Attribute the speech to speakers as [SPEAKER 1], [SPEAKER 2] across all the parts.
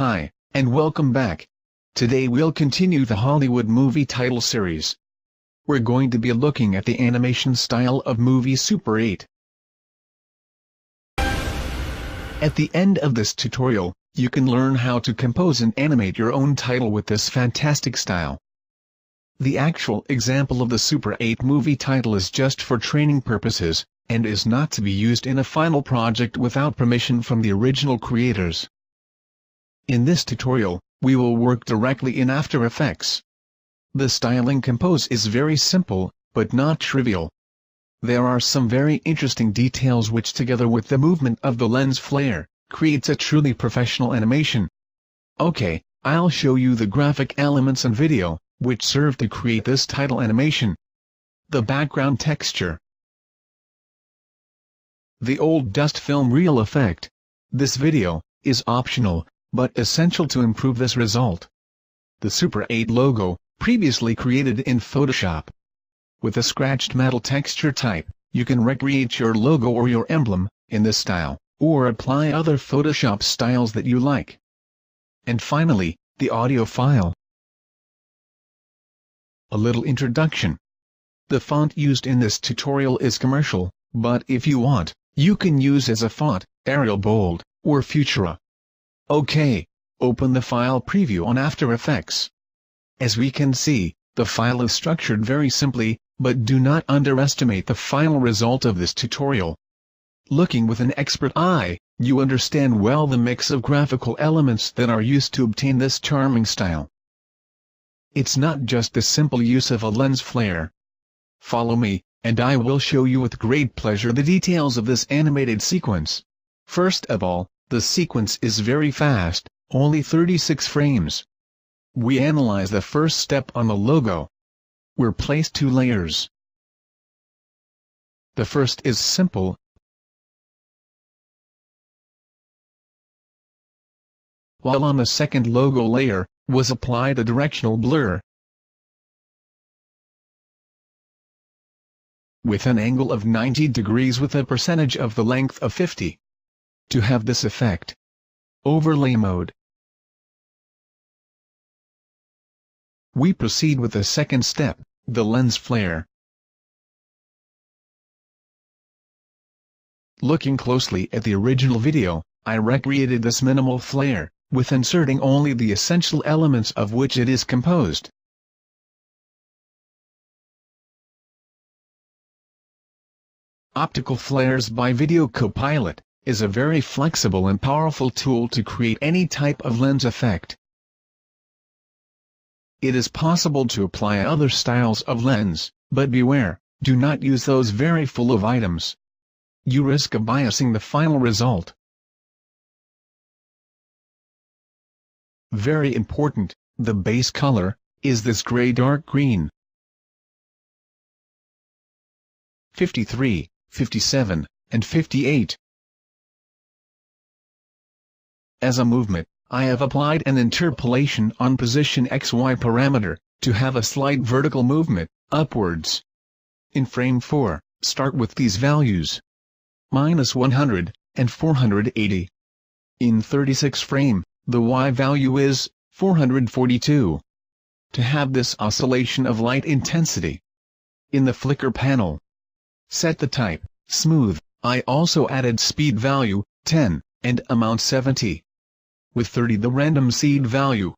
[SPEAKER 1] Hi, and welcome back. Today we'll continue the Hollywood movie title series. We're going to be looking at the animation style of movie Super 8. At the end of this tutorial, you can learn how to compose and animate your own title with this fantastic style. The actual example of the Super 8 movie title is just for training purposes, and is not to be used in a final project without permission from the original creators. In this tutorial, we will work directly in After Effects. The styling compose is very simple, but not trivial. There are some very interesting details which, together with the movement of the lens flare, creates a truly professional animation. Okay, I'll show you the graphic elements and video, which serve to create this title animation. The background texture. The old dust film reel effect. This video is optional, but essential to improve this result. The Super 8 logo, previously created in Photoshop. With a scratched metal texture type, you can recreate your logo or your emblem in this style, or apply other Photoshop styles that you like. And finally, the audio file. A little introduction. The font used in this tutorial is commercial, but if you want, you can use as a font, Arial Bold, or Futura. OK, open the file preview on After Effects. As we can see, the file is structured very simply, but do not underestimate the final result of this tutorial. Looking with an expert eye, you understand well the mix of graphical elements that are used to obtain this charming style. It's not just the simple use of a lens flare. Follow me, and I will show you with great pleasure the details of this animated sequence. First of all, the sequence is very fast, only 36 frames. We analyze the first step on the logo. We'll place two layers. The first is simple, while on the second logo layer, was applied a directional blur. With an angle of 90 degrees with a percentage of the length of 50. To have this effect. Overlay mode. We proceed with the second step, the lens flare. Looking closely at the original video, I recreated this minimal flare, with inserting only the essential elements of which it is composed. Optical Flares by Video Copilot is a very flexible and powerful tool to create any type of lens effect. It is possible to apply other styles of lens, but beware, do not use those very full of items. You risk of biasing the final result. Very important, the base color is this gray dark green. 53, 57, and 58. As a movement, I have applied an interpolation on position XY parameter, to have a slight vertical movement, upwards. In frame 4, start with these values. -100, and 480. In 36 frame, the Y value is 442. To have this oscillation of light intensity. In the flicker panel, set the type, smooth. I also added speed value, 10, and amount 70. With 30 the random seed value.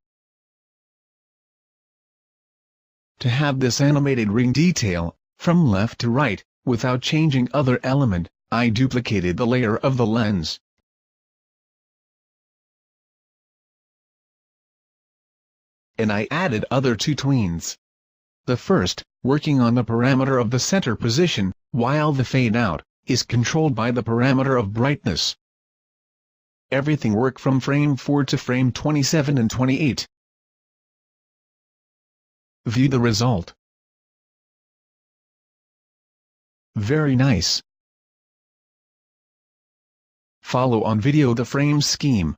[SPEAKER 1] To have this animated ring detail, from left to right, without changing other element, I duplicated the layer of the lens. And I added other two tweens. The first, working on the parameter of the center position, while the fade out is controlled by the parameter of brightness. Everything worked from frame 4 to frame 27 and 28. View the result. Very nice. Follow on video the frame scheme.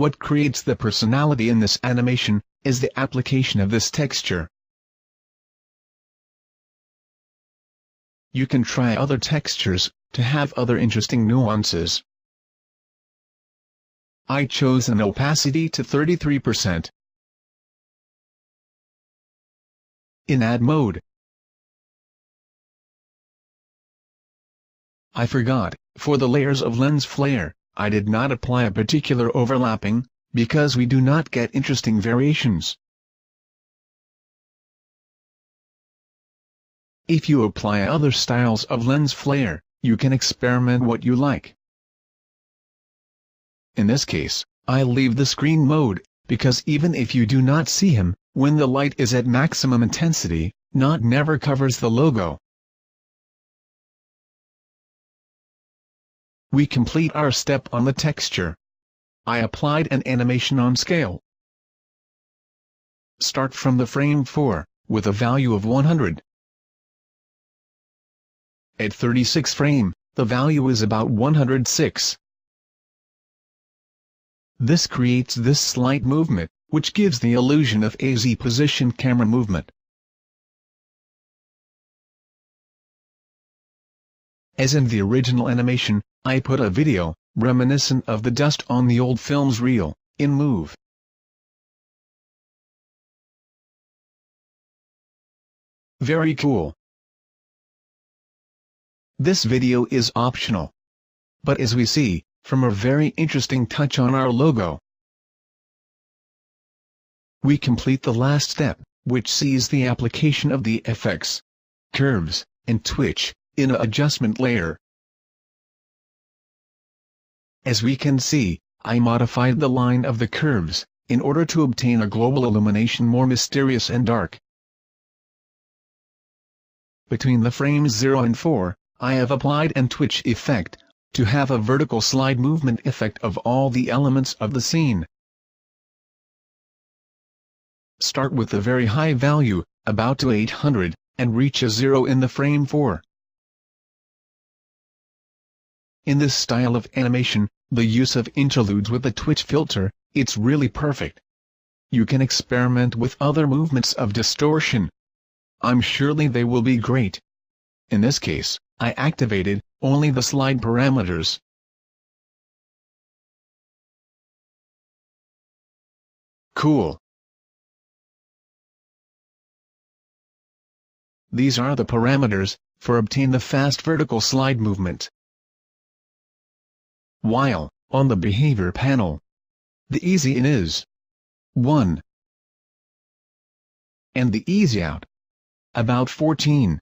[SPEAKER 1] What creates the personality in this animation is the application of this texture. You can try other textures to have other interesting nuances. I chose an opacity to 33%. In add mode, I forgot, for the layers of lens flare, I did not apply a particular overlapping, because we do not get interesting variations. If you apply other styles of lens flare, you can experiment what you like. In this case, I leave the screen mode, because even if you do not see him, when the light is at maximum intensity, not never covers the logo. We complete our step on the texture. I applied an animation on scale. Start from the frame 4, with a value of 100. At 36 frame, the value is about 106. This creates this slight movement, which gives the illusion of a Z-position camera movement. As in the original animation, I put a video, reminiscent of the dust on the old film's reel, in Move. Very cool. This video is optional. But as we see, from a very interesting touch on our logo, we complete the last step, which sees the application of the effects, curves, and twitch, in an adjustment layer. As we can see, I modified the line of the curves, in order to obtain a global illumination more mysterious and dark. Between the frames 0 and 4, I have applied an twitch effect, to have a vertical slide movement effect of all the elements of the scene. Start with a very high value, about to 800, and reach a 0 in the frame 4. In this style of animation, the use of interludes with the twitch filter, it's really perfect. You can experiment with other movements of distortion. I'm surely they will be great. In this case, I activated only the slide parameters. Cool. These are the parameters for obtain the fast vertical slide movement. While, on the behavior panel, the easy in is 1, and the easy out about 14.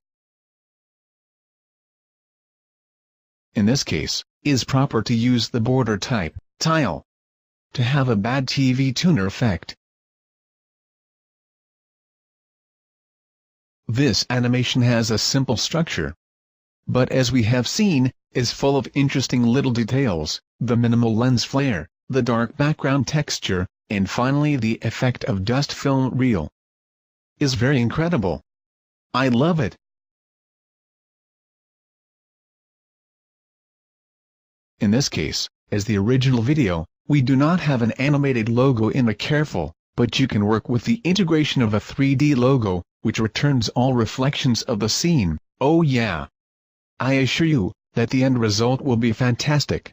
[SPEAKER 1] In this case, is proper to use the border type, tile, to have a bad TV tuner effect. This animation has a simple structure, but as we have seen, is full of interesting little details, the minimal lens flare, the dark background texture, and finally the effect of dust film reel. Is very incredible. I love it. In this case, as the original video, we do not have an animated logo in a careful, but you can work with the integration of a 3D logo, which returns all reflections of the scene. Oh yeah! I assure you, that the end result will be fantastic.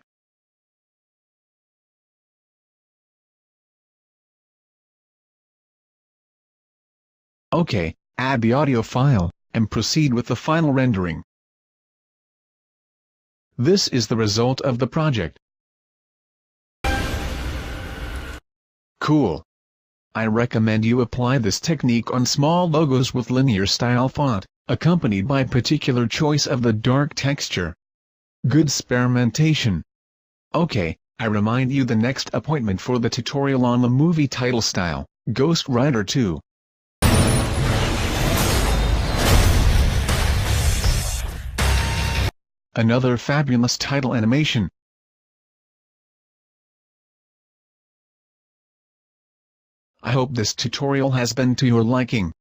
[SPEAKER 1] Okay, add the audio file, and proceed with the final rendering. This is the result of the project. Cool. I recommend you apply this technique on small logos with linear style font, accompanied by particular choice of the dark texture. Good experimentation. Okay, I remind you the next appointment for the tutorial on the movie title style, Ghost Rider 2. Another fabulous title animation. I hope this tutorial has been to your liking.